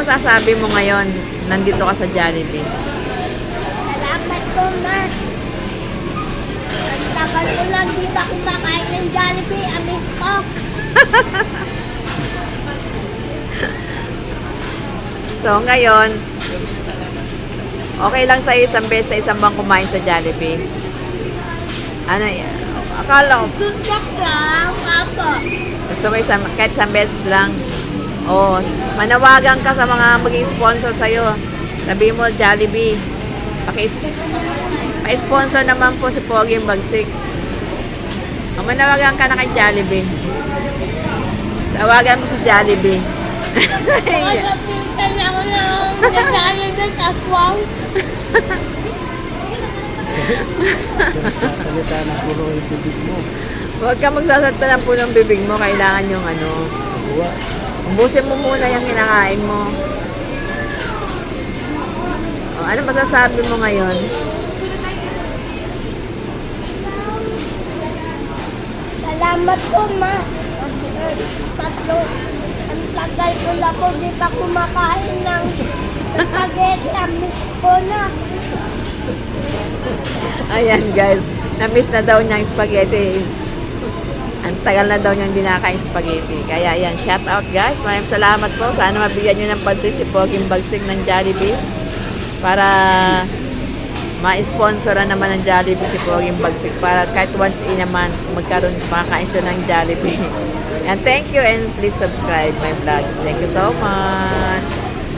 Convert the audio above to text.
masasabi mo ngayon? Nandito ka sa Jollibee. Salamat po, ma. Ang tagal ko lang di ba kumakain ng Jollibee. Amis ko. So, ngayon, okay lang sa'yo isang beses sa isang bang kumain sa Jollibee? Ano, akala ko, Tutsak lang, papa. gusto mo kahit isang beses lang. Oo, manawagan ka sa mga maging sponsor sa'yo. Sabi mo, Jollibee. Pa-sponsor naman po si Pogi Bagsik. O, manawagan ka na kay Jollibee. Tawagan mo si Jollibee. Nakakapitan ako ng Jollibee sa aswang. Sasalita ng puno yung bibig mo. Huwag ka magsasalta ng punong bibig mo. Kailangan yung ano. Buwa. Ubusin mo muna yung kinakain mo. O, ano masasabi mo ngayon? Salamat po, ma. Tatlo. Ang tagal ko na po di ba kumakain ng spaghetti. Amis ko na. Ayan guys, na-miss na daw niya yung spaghetti. Ang tagal na daw niyang hindi nakakain spaghetti. Kaya ayan, shout out guys. Maraming salamat po. Sana mabigyan niyo ng pansin si Pogi Bagsik ng Jollibee. Para ma-sponsora naman ng Jollibee si Pogi Bagsik. Para kahit once in naman, magkaroon, makakain siya ng Jollibee. And thank you and please subscribe my vlogs. Thank you so much.